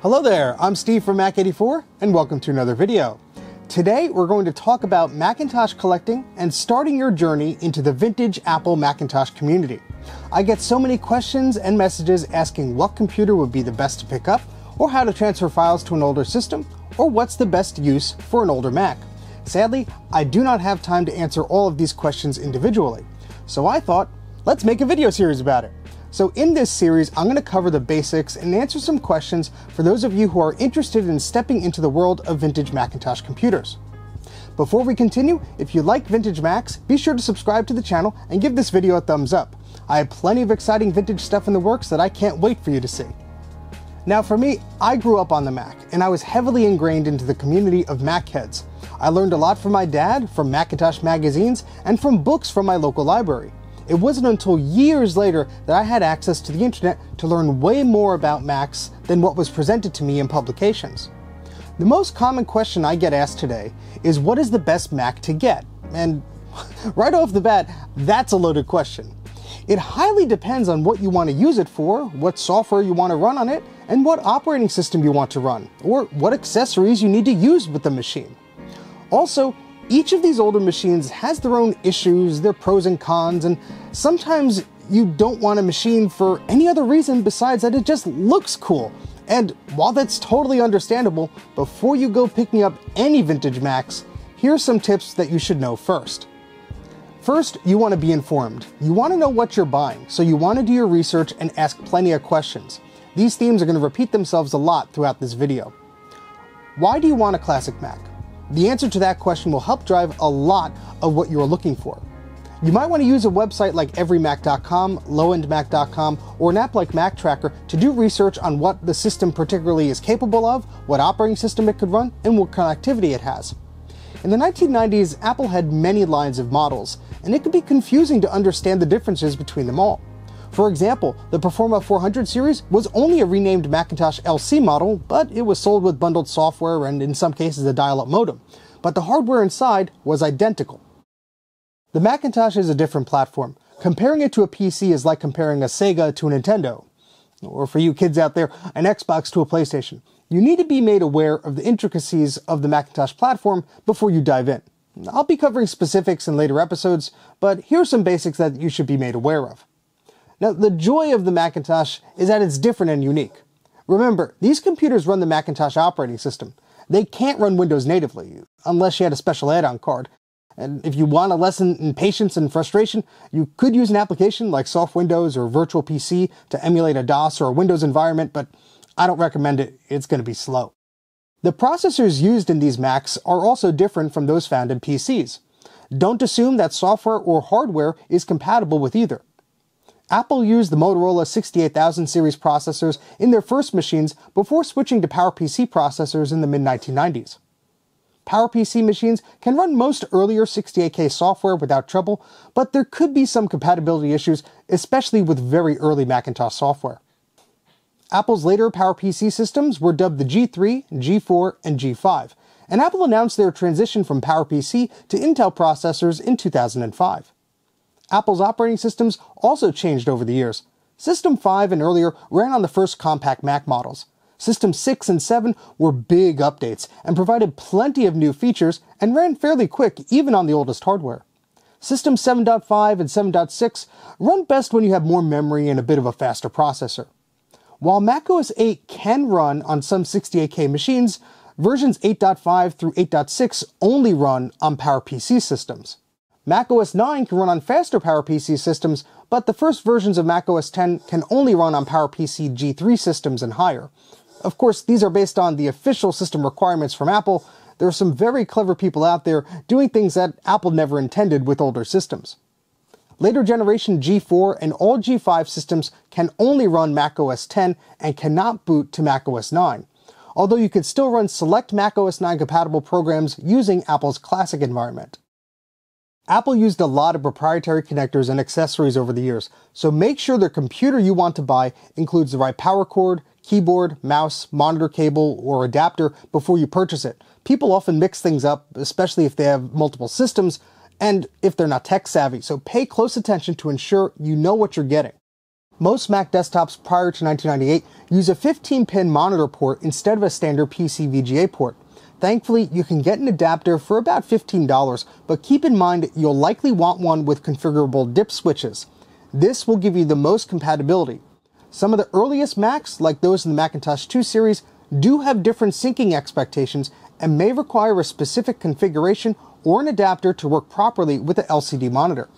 Hello there, I'm Steve from Mac84 and welcome to another video. Today we're going to talk about Macintosh collecting and starting your journey into the vintage Apple Macintosh community. I get so many questions and messages asking what computer would be the best to pick up, or how to transfer files to an older system, or what's the best use for an older Mac. Sadly, I do not have time to answer all of these questions individually, so I thought, let's make a video series about it. So in this series, I'm going to cover the basics and answer some questions for those of you who are interested in stepping into the world of vintage Macintosh computers. Before we continue, if you like vintage Macs, be sure to subscribe to the channel and give this video a thumbs up. I have plenty of exciting vintage stuff in the works that I can't wait for you to see. Now for me, I grew up on the Mac, and I was heavily ingrained into the community of Mac heads. I learned a lot from my dad, from Macintosh magazines, and from books from my local library. It wasn't until years later that I had access to the internet to learn way more about Macs than what was presented to me in publications. The most common question I get asked today is, what is the best Mac to get? And right off the bat, that's a loaded question. It highly depends on what you want to use it for, what software you want to run on it, and what operating system you want to run, or what accessories you need to use with the machine. Also, each of these older machines has their own issues, their pros and cons, and sometimes you don't want a machine for any other reason besides that it just looks cool. And while that's totally understandable, before you go picking up any vintage Macs, here's some tips that you should know first. First, you want to be informed. You want to know what you're buying, so you want to do your research and ask plenty of questions. These themes are going to repeat themselves a lot throughout this video. Why do you want a classic Mac? The answer to that question will help drive a lot of what you're looking for. You might want to use a website like everymac.com, lowendmac.com, or an app like MacTracker to do research on what the system particularly is capable of, what operating system it could run, and what connectivity it has. In the 1990s, Apple had many lines of models, and it could be confusing to understand the differences between them all. For example, the Performa 400 series was only a renamed Macintosh LC model, but it was sold with bundled software and in some cases a dial-up modem. But the hardware inside was identical. The Macintosh is a different platform. Comparing it to a PC is like comparing a Sega to a Nintendo. Or for you kids out there, an Xbox to a PlayStation. You need to be made aware of the intricacies of the Macintosh platform before you dive in. I'll be covering specifics in later episodes, but here are some basics that you should be made aware of. Now, the joy of the Macintosh is that it's different and unique. Remember, these computers run the Macintosh operating system. They can't run Windows natively, unless you had a special add-on card. And if you want a lesson in patience and frustration, you could use an application like Soft Windows or Virtual PC to emulate a DOS or a Windows environment, but I don't recommend it. It's going to be slow. The processors used in these Macs are also different from those found in PCs. Don't assume that software or hardware is compatible with either. Apple used the Motorola 68000 series processors in their first machines before switching to PowerPC processors in the mid-1990s. PowerPC machines can run most earlier 68K software without trouble, but there could be some compatibility issues, especially with very early Macintosh software. Apple's later PowerPC systems were dubbed the G3, G4, and G5, and Apple announced their transition from PowerPC to Intel processors in 2005. Apple's operating systems also changed over the years. System 5 and earlier ran on the first compact Mac models. System 6 and 7 were big updates and provided plenty of new features and ran fairly quick even on the oldest hardware. System 7.5 and 7.6 run best when you have more memory and a bit of a faster processor. While macOS 8 can run on some 68K machines, versions 8.5 through 8.6 only run on PowerPC systems. macOS 9 can run on faster PowerPC systems, but the first versions of macOS 10 can only run on PowerPC G3 systems and higher. Of course, these are based on the official system requirements from Apple. There are some very clever people out there doing things that Apple never intended with older systems. Later generation G4 and all G5 systems can only run macOS 10 and cannot boot to macOS 9, although you can still run select macOS 9 compatible programs using Apple's Classic environment. Apple used a lot of proprietary connectors and accessories over the years, so make sure the computer you want to buy includes the right power cord, keyboard, mouse, monitor cable, or adapter before you purchase it. People often mix things up, especially if they have multiple systems, and if they're not tech savvy, so pay close attention to ensure you know what you're getting. Most Mac desktops prior to 1998 use a 15-pin monitor port instead of a standard PC VGA port. Thankfully, you can get an adapter for about $15, but keep in mind you'll likely want one with configurable dip switches. This will give you the most compatibility. Some of the earliest Macs, like those in the Macintosh 2 series, do have different syncing expectations and may require a specific configuration or an adapter to work properly with the LCD monitor.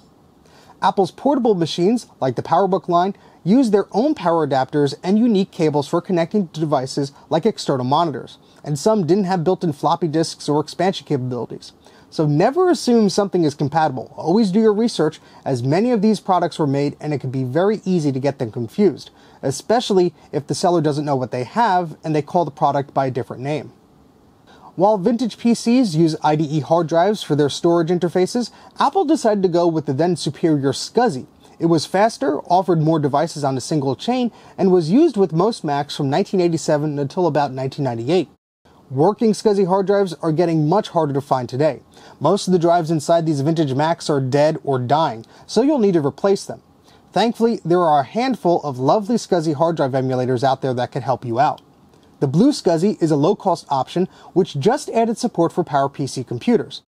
Apple's portable machines, like the PowerBook line, use their own power adapters and unique cables for connecting to devices like external monitors, and some didn't have built-in floppy disks or expansion capabilities. So never assume something is compatible. Always do your research, as many of these products were made and it can be very easy to get them confused, especially if the seller doesn't know what they have and they call the product by a different name. While vintage PCs use IDE hard drives for their storage interfaces, Apple decided to go with the then superior SCSI. It was faster, offered more devices on a single chain, and was used with most Macs from 1987 until about 1998. Working SCSI hard drives are getting much harder to find today. Most of the drives inside these vintage Macs are dead or dying, so you'll need to replace them. Thankfully, there are a handful of lovely SCSI hard drive emulators out there that can help you out. The Blue SCSI is a low-cost option which just added support for PowerPC computers.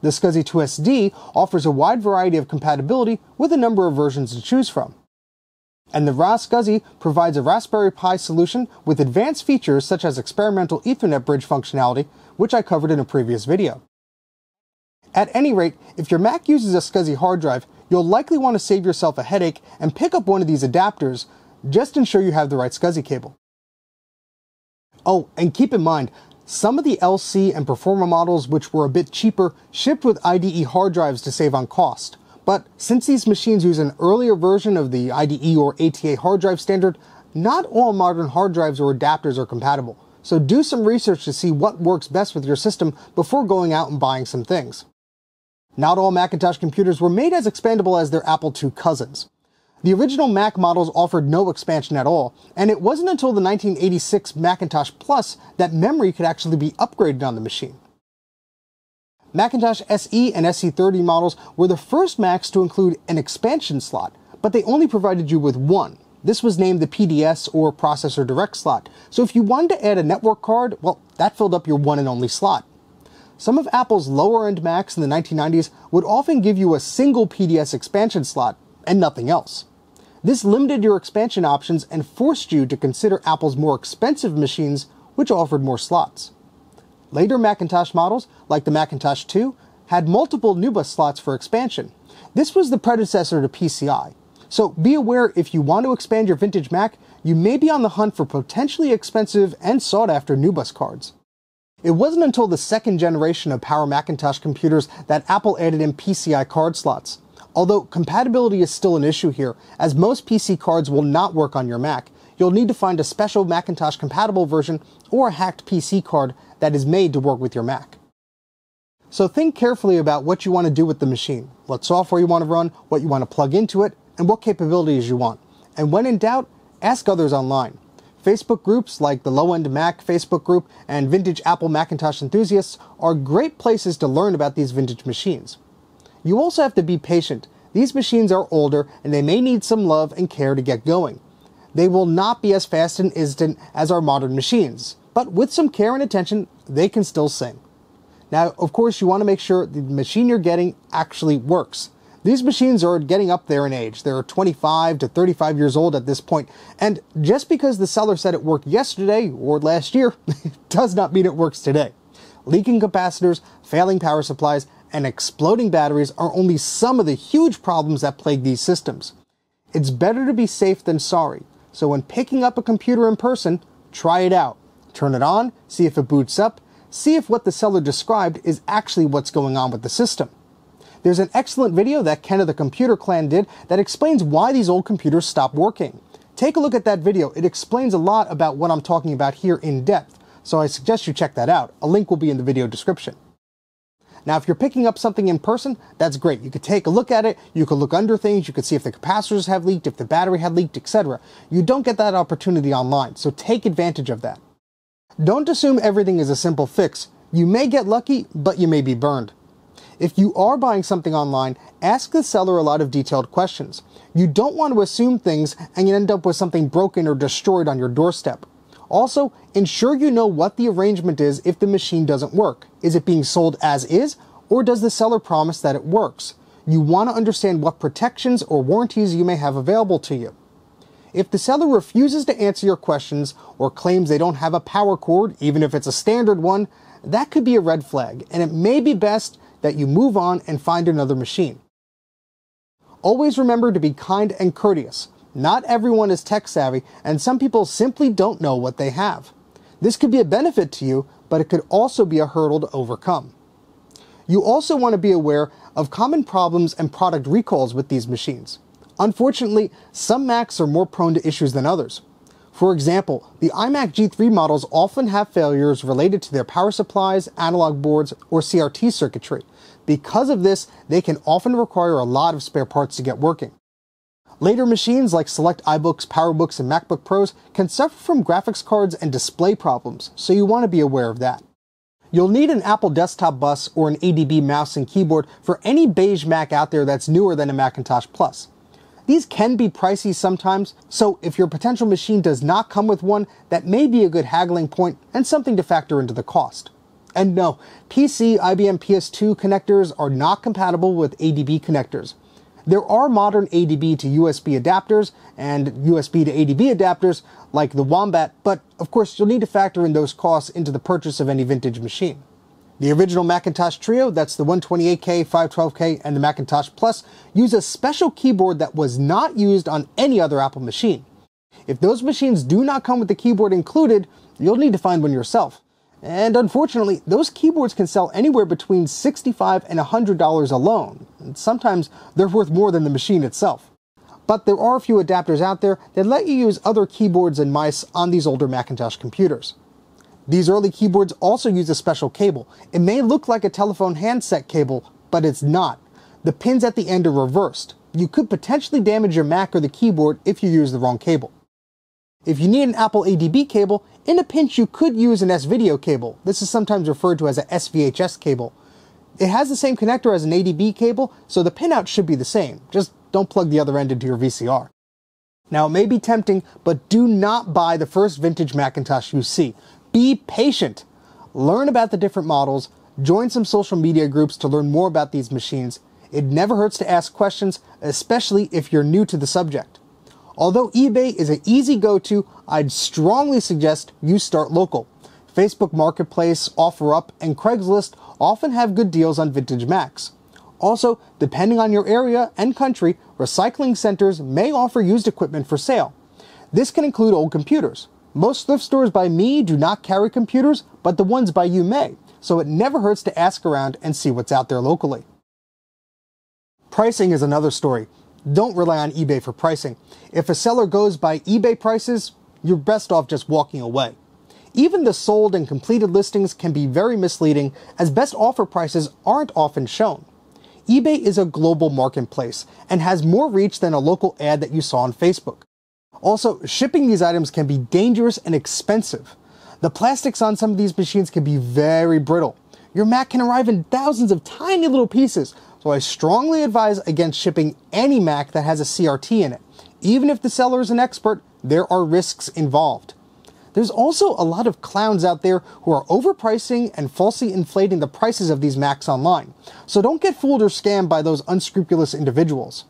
The SCSI 2SD offers a wide variety of compatibility with a number of versions to choose from. And the RAS SCSI provides a Raspberry Pi solution with advanced features such as experimental Ethernet bridge functionality, which I covered in a previous video. At any rate, if your Mac uses a SCSI hard drive, you'll likely want to save yourself a headache and pick up one of these adapters. Just ensure you have the right SCSI cable. Oh, and keep in mind, some of the LC and Performa models, which were a bit cheaper, shipped with IDE hard drives to save on cost. But since these machines use an earlier version of the IDE or ATA hard drive standard, not all modern hard drives or adapters are compatible. So do some research to see what works best with your system before going out and buying some things. Not all Macintosh computers were made as expandable as their Apple II cousins. The original Mac models offered no expansion at all, and it wasn't until the 1986 Macintosh Plus that memory could actually be upgraded on the machine. Macintosh SE and SE30 models were the first Macs to include an expansion slot, but they only provided you with one. This was named the PDS or Processor Direct slot, so if you wanted to add a network card, well, that filled up your one and only slot. Some of Apple's lower-end Macs in the 1990s would often give you a single PDS expansion slot, and nothing else. This limited your expansion options and forced you to consider Apple's more expensive machines, which offered more slots. Later Macintosh models, like the Macintosh 2, had multiple NuBus slots for expansion. This was the predecessor to PCI. So be aware, if you want to expand your vintage Mac, you may be on the hunt for potentially expensive and sought-after NuBus cards. It wasn't until the second generation of Power Macintosh computers that Apple added in PCI card slots. Although compatibility is still an issue here, as most PC cards will not work on your Mac, you'll need to find a special Macintosh compatible version or a hacked PC card that is made to work with your Mac. So think carefully about what you want to do with the machine, what software you want to run, what you want to plug into it, and what capabilities you want. And when in doubt, ask others online. Facebook groups like the Low End Mac Facebook group and Vintage Apple Macintosh Enthusiasts are great places to learn about these vintage machines. You also have to be patient. These machines are older and they may need some love and care to get going. They will not be as fast and instant as our modern machines, but with some care and attention, they can still sing. Now, of course, you want to make sure the machine you're getting actually works. These machines are getting up there in age. They're 25 to 35 years old at this point, and just because the seller said it worked yesterday or last year, does not mean it works today. Leaking capacitors, failing power supplies, and exploding batteries are only some of the huge problems that plague these systems. It's better to be safe than sorry, so when picking up a computer in person, try it out. Turn it on, see if it boots up, see if what the seller described is actually what's going on with the system. There's an excellent video that Ken of the Computer Clan did that explains why these old computers stop working. Take a look at that video. It explains a lot about what I'm talking about here in depth, so I suggest you check that out. A link will be in the video description. Now, if you're picking up something in person, that's great. You could take a look at it, you could look under things, you could see if the capacitors have leaked, if the battery had leaked, etc. You don't get that opportunity online, so take advantage of that. Don't assume everything is a simple fix. You may get lucky, but you may be burned. If you are buying something online, ask the seller a lot of detailed questions. You don't want to assume things and you end up with something broken or destroyed on your doorstep. Also, ensure you know what the arrangement is if the machine doesn't work. Is it being sold as is, or does the seller promise that it works? You want to understand what protections or warranties you may have available to you. If the seller refuses to answer your questions or claims they don't have a power cord, even if it's a standard one, that could be a red flag, and it may be best that you move on and find another machine. Always remember to be kind and courteous. Not everyone is tech savvy, and some people simply don't know what they have. This could be a benefit to you, but it could also be a hurdle to overcome. You also want to be aware of common problems and product recalls with these machines. Unfortunately, some Macs are more prone to issues than others. For example, the iMac G3 models often have failures related to their power supplies, analog boards, or CRT circuitry. Because of this, they can often require a lot of spare parts to get working. Later machines like select iBooks, PowerBooks, and MacBook Pros can suffer from graphics cards and display problems, so you want to be aware of that. You'll need an Apple desktop bus or an ADB mouse and keyboard for any beige Mac out there that's newer than a Macintosh Plus. These can be pricey sometimes, so if your potential machine does not come with one, that may be a good haggling point and something to factor into the cost. And no, PC, IBM PS2 connectors are not compatible with ADB connectors. There are modern ADB to USB adapters and USB to ADB adapters like the Wombat, but of course you'll need to factor in those costs into the purchase of any vintage machine. The original Macintosh Trio, that's the 128K, 512K, and the Macintosh Plus, use a special keyboard that was not used on any other Apple machine. If those machines do not come with the keyboard included, you'll need to find one yourself. And unfortunately, those keyboards can sell anywhere between $65 and $100 alone, and sometimes they're worth more than the machine itself. But there are a few adapters out there that let you use other keyboards and mice on these older Macintosh computers. These early keyboards also use a special cable. It may look like a telephone handset cable, but it's not. The pins at the end are reversed. You could potentially damage your Mac or the keyboard if you use the wrong cable. If you need an Apple ADB cable, in a pinch you could use an S-Video cable. This is sometimes referred to as a SVHS cable. It has the same connector as an ADB cable, so the pinout should be the same. Just don't plug the other end into your VCR. Now it may be tempting, but do not buy the first vintage Macintosh you see. Be patient. Learn about the different models, join some social media groups to learn more about these machines. It never hurts to ask questions, especially if you're new to the subject. Although eBay is an easy go-to, I'd strongly suggest you start local. Facebook Marketplace, OfferUp, and Craigslist often have good deals on vintage Macs. Also, depending on your area and country, recycling centers may offer used equipment for sale. This can include old computers. Most thrift stores by me do not carry computers, but the ones by you may, so it never hurts to ask around and see what's out there locally. Pricing is another story. Don't rely on eBay for pricing. If a seller goes by eBay prices, you're best off just walking away. Even the sold and completed listings can be very misleading, as best offer prices aren't often shown. eBay is a global marketplace and has more reach than a local ad that you saw on Facebook. Also, shipping these items can be dangerous and expensive. The plastics on some of these machines can be very brittle. Your Mac can arrive in thousands of tiny little pieces, so I strongly advise against shipping any Mac that has a CRT in it. Even if the seller is an expert, there are risks involved. There's also a lot of clowns out there who are overpricing and falsely inflating the prices of these Macs online, so don't get fooled or scammed by those unscrupulous individuals.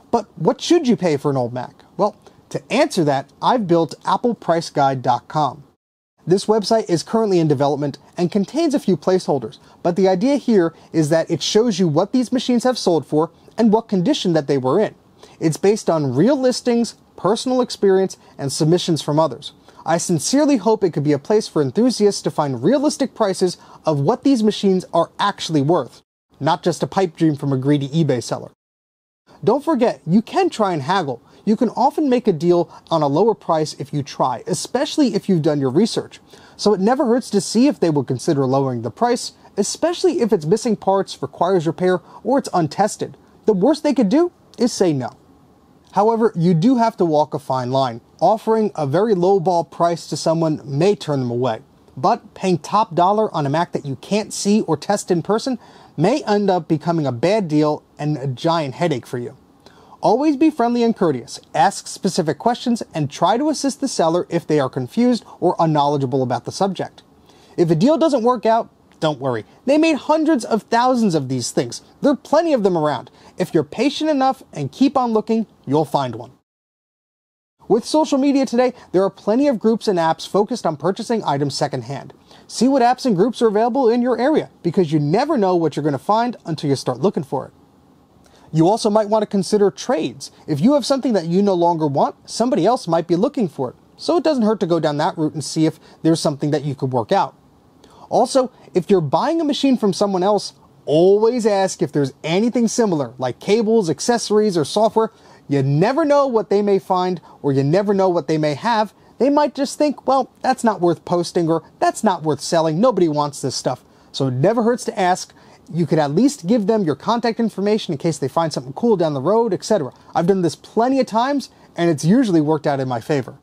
But what should you pay for an old Mac? Well, to answer that, I've built ApplePriceGuide.com. This website is currently in development and contains a few placeholders, but the idea here is that it shows you what these machines have sold for and what condition that they were in. It's based on real listings, personal experience, and submissions from others. I sincerely hope it could be a place for enthusiasts to find realistic prices of what these machines are actually worth, not just a pipe dream from a greedy eBay seller. Don't forget, you can try and haggle. You can often make a deal on a lower price if you try, especially if you've done your research. So it never hurts to see if they will consider lowering the price, especially if it's missing parts, requires repair, or it's untested. The worst they could do is say no. However, you do have to walk a fine line. Offering a very lowball price to someone may turn them away. But paying top dollar on a Mac that you can't see or test in person, may end up becoming a bad deal and a giant headache for you. Always be friendly and courteous, ask specific questions, and try to assist the seller if they are confused or unknowledgeable about the subject. If a deal doesn't work out, don't worry. They made hundreds of thousands of these things. There are plenty of them around. If you're patient enough and keep on looking, you'll find one. With social media today, there are plenty of groups and apps focused on purchasing items secondhand. See what apps and groups are available in your area, because you never know what you're going to find until you start looking for it. You also might want to consider trades. If you have something that you no longer want, somebody else might be looking for it. So it doesn't hurt to go down that route and see if there's something that you could work out. Also, if you're buying a machine from someone else, always ask if there's anything similar, like cables, accessories, or software. You never know what they may find, or you never know what they may have. They might just think, well, that's not worth posting, or that's not worth selling. Nobody wants this stuff. So it never hurts to ask. You could at least give them your contact information in case they find something cool down the road, etc. I've done this plenty of times, and it's usually worked out in my favor.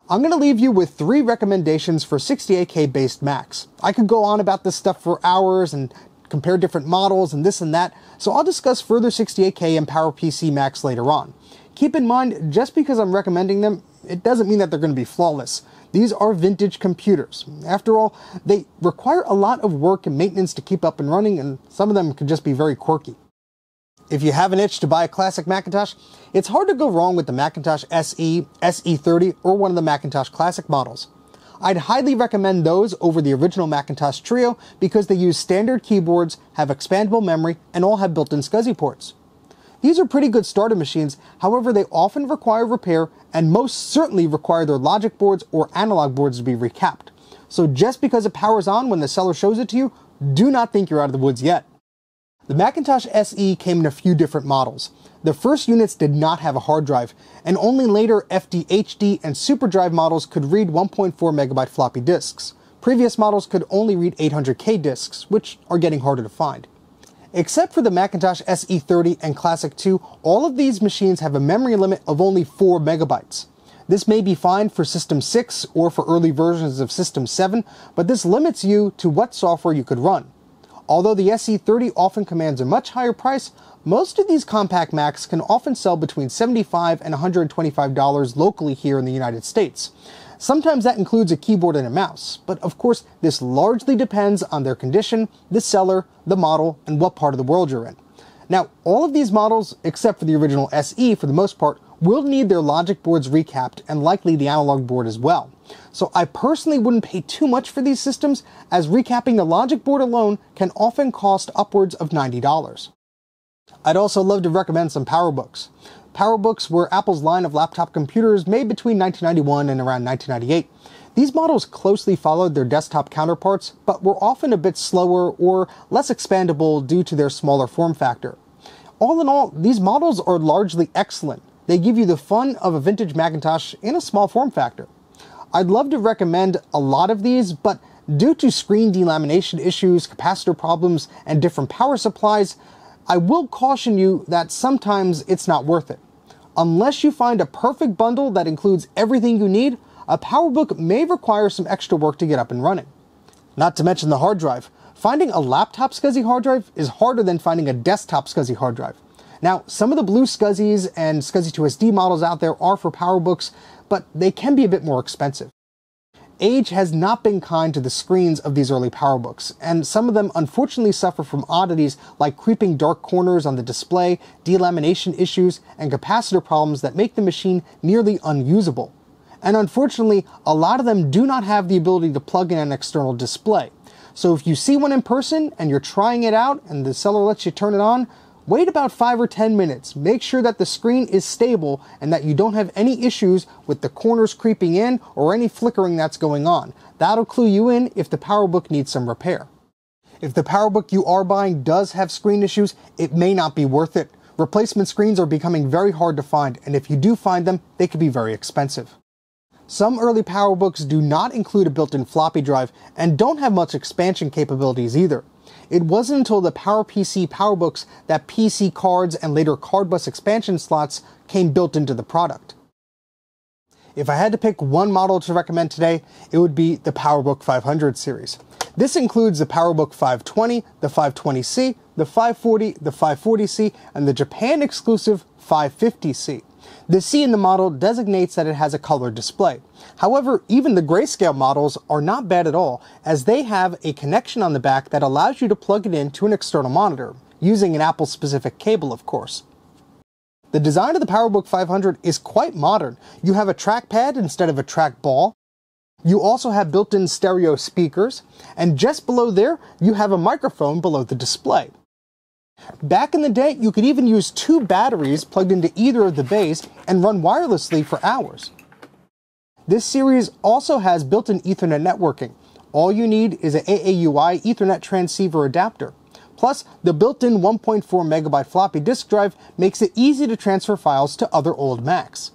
I'm going to leave you with 3 recommendations for 68K based Macs. I could go on about this stuff for hours and compare different models and this and that, so I'll discuss further 68K and PowerPC Macs later on. Keep in mind, just because I'm recommending them, it doesn't mean that they're going to be flawless. These are vintage computers. After all, they require a lot of work and maintenance to keep up and running, and some of them can just be very quirky. If you have an itch to buy a classic Macintosh, it's hard to go wrong with the Macintosh SE, SE30, or one of the Macintosh Classic models. I'd highly recommend those over the original Macintosh Trio because they use standard keyboards, have expandable memory, and all have built-in SCSI ports. These are pretty good starter machines, however they often require repair and most certainly require their logic boards or analog boards to be recapped. So just because it powers on when the seller shows it to you, do not think you're out of the woods yet. The Macintosh SE came in a few different models. The first units did not have a hard drive, and only later FD-HD and SuperDrive models could read 1.4 megabyte floppy disks. Previous models could only read 800K disks, which are getting harder to find. Except for the Macintosh SE30 and Classic 2, all of these machines have a memory limit of only 4 megabytes. This may be fine for System 6 or for early versions of System 7, but this limits you to what software you could run. Although the SE30 often commands a much higher price, most of these compact Macs can often sell between $75 and $125 locally here in the United States. Sometimes that includes a keyboard and a mouse, but of course this largely depends on their condition, the seller, the model, and what part of the world you're in. Now, all of these models, except for the original SE for the most part, will need their logic boards recapped and likely the analog board as well. So I personally wouldn't pay too much for these systems, as recapping the logic board alone can often cost upwards of $90. I'd also love to recommend some PowerBooks. PowerBooks were Apple's line of laptop computers made between 1991 and around 1998. These models closely followed their desktop counterparts, but were often a bit slower or less expandable due to their smaller form factor. All in all, these models are largely excellent. They give you the fun of a vintage Macintosh in a small form factor. I'd love to recommend a lot of these, but due to screen delamination issues, capacitor problems, and different power supplies, I will caution you that sometimes it's not worth it. Unless you find a perfect bundle that includes everything you need, a PowerBook may require some extra work to get up and running. Not to mention the hard drive. Finding a laptop SCSI hard drive is harder than finding a desktop SCSI hard drive. Now, some of the blue SCSIs and SCSI2SD models out there are for PowerBooks, but they can be a bit more expensive. Age has not been kind to the screens of these early PowerBooks, and some of them unfortunately suffer from oddities like creeping dark corners on the display, delamination issues, and capacitor problems that make the machine nearly unusable. And unfortunately, a lot of them do not have the ability to plug in an external display. So if you see one in person and you're trying it out and the seller lets you turn it on, wait about 5 or 10 minutes. Make sure that the screen is stable and that you don't have any issues with the corners creeping in or any flickering that's going on. That'll clue you in if the PowerBook needs some repair. If the PowerBook you are buying does have screen issues, it may not be worth it. Replacement screens are becoming very hard to find, and if you do find them, they can be very expensive. Some early PowerBooks do not include a built-in floppy drive and don't have much expansion capabilities either. It wasn't until the PowerPC PowerBooks that PC cards and later card bus expansion slots came built into the product. If I had to pick one model to recommend today, it would be the PowerBook 500 series. This includes the PowerBook 520, the 520C, the 540, the 540C, and the Japan-exclusive 550C. The C in the model designates that it has a color display. However, even the grayscale models are not bad at all, as they have a connection on the back that allows you to plug it into an external monitor, using an Apple-specific cable, of course. The design of the PowerBook 500 is quite modern. You have a trackpad instead of a trackball. You also have built-in stereo speakers, and just below there, you have a microphone below the display. Back in the day, you could even use 2 batteries plugged into either of the bays and run wirelessly for hours. This series also has built-in Ethernet networking. All you need is an AAUI Ethernet transceiver adapter. Plus, the built-in 1.4 megabyte floppy disk drive makes it easy to transfer files to other old Macs.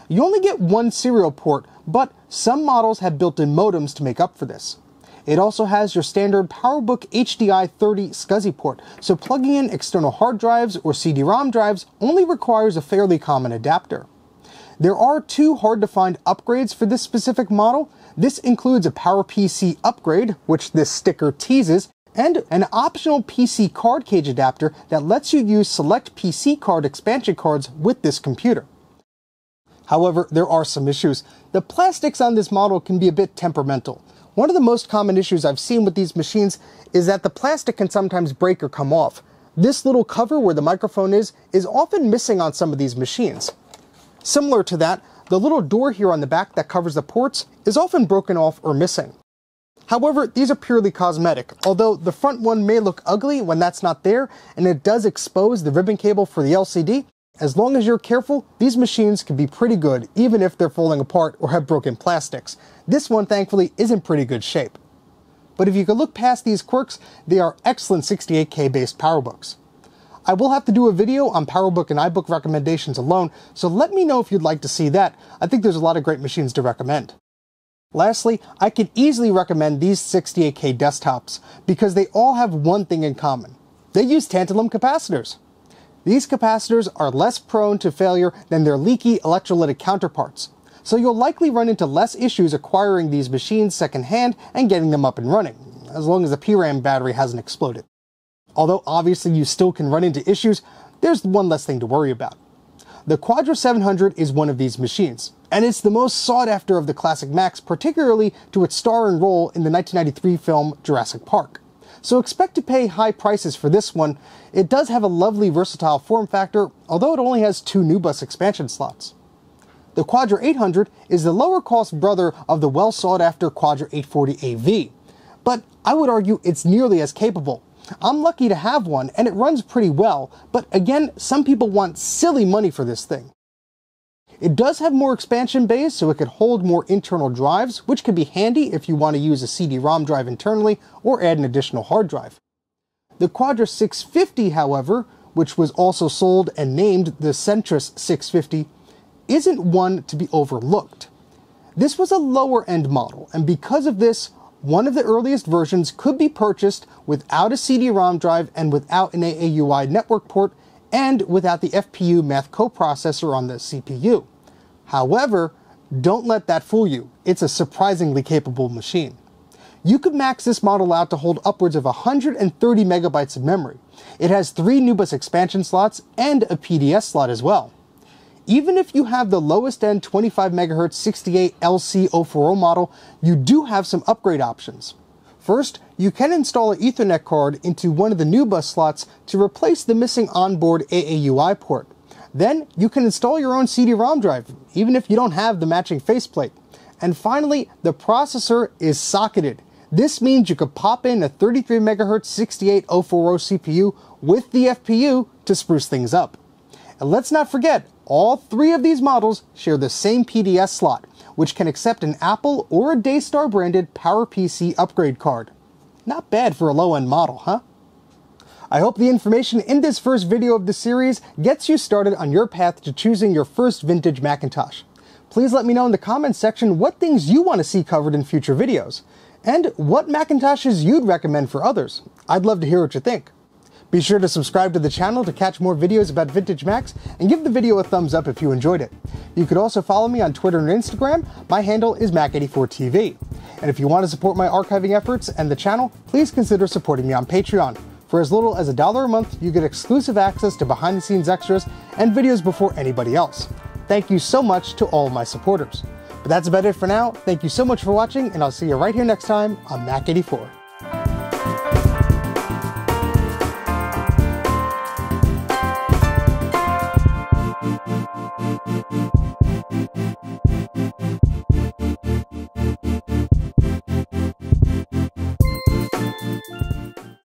You only get one serial port, but some models have built-in modems to make up for this. It also has your standard PowerBook HDI 30 SCSI port, so plugging in external hard drives or CD-ROM drives only requires a fairly common adapter. There are 2 hard-to-find upgrades for this specific model. This includes a PowerPC upgrade, which this sticker teases, and an optional PC card cage adapter that lets you use select PC card expansion cards with this computer. However, there are some issues. The plastics on this model can be a bit temperamental. One of the most common issues I've seen with these machines is that the plastic can sometimes break or come off. This little cover where the microphone is often missing on some of these machines. Similar to that, the little door here on the back that covers the ports is often broken off or missing. However, these are purely cosmetic, although the front one may look ugly when that's not there, and it does expose the ribbon cable for the LCD. As long as you're careful, these machines can be pretty good, even if they're falling apart or have broken plastics. This one, thankfully, is in pretty good shape. But if you could look past these quirks, they are excellent 68K based PowerBooks. I will have to do a video on PowerBook and iBook recommendations alone, so let me know if you'd like to see that. I think there's a lot of great machines to recommend. Lastly, I can easily recommend these 68K desktops because they all have one thing in common. They use tantalum capacitors. These capacitors are less prone to failure than their leaky electrolytic counterparts, so you'll likely run into less issues acquiring these machines secondhand and getting them up and running, as long as the PRAM battery hasn't exploded. Although obviously you still can run into issues, there's one less thing to worry about. The Quadra 700 is one of these machines, and it's the most sought after of the classic Macs, particularly to its starring role in the 1993 film Jurassic Park. So expect to pay high prices for this one. It does have a lovely versatile form factor, although it only has 2 NuBus expansion slots. The Quadra 800 is the lower cost brother of the well sought after Quadra 840 AV, but I would argue it's nearly as capable. I'm lucky to have one and it runs pretty well, but again, some people want silly money for this thing. It does have more expansion bays, so it could hold more internal drives, which could be handy if you want to use a CD-ROM drive internally or add an additional hard drive. The Quadra 650, however, which was also sold and named the Centris 650, isn't one to be overlooked. This was a lower-end model, and because of this, one of the earliest versions could be purchased without a CD-ROM drive and without an AAUI network port, and without the FPU math coprocessor on the CPU. However, don't let that fool you. It's a surprisingly capable machine. You could max this model out to hold upwards of 130 megabytes of memory. It has 3 NuBus expansion slots and a PDS slot as well. Even if you have the lowest end 25 MHz 68 LC040 model, you do have some upgrade options. First, you can install an Ethernet card into one of the NuBus slots to replace the missing onboard AAUI port. Then, you can install your own CD-ROM drive, even if you don't have the matching faceplate. And finally, the processor is socketed. This means you could pop in a 33 MHz 68040 CPU with the FPU to spruce things up. And let's not forget, all 3 of these models share the same PDS slot, which can accept an Apple or a Daystar branded PowerPC upgrade card. Not bad for a low-end model, huh? I hope the information in this first video of the series gets you started on your path to choosing your first vintage Macintosh. Please let me know in the comments section what things you want to see covered in future videos, and what Macintoshes you'd recommend for others. I'd love to hear what you think. Be sure to subscribe to the channel to catch more videos about vintage Macs, and give the video a thumbs up if you enjoyed it. You could also follow me on Twitter and Instagram. My handle is Mac84TV. And if you want to support my archiving efforts and the channel, please consider supporting me on Patreon. For as little as $1 a month, you get exclusive access to behind-the-scenes extras and videos before anybody else. Thank you so much to all of my supporters. But that's about it for now. Thank you so much for watching, and I'll see you right here next time on Mac84.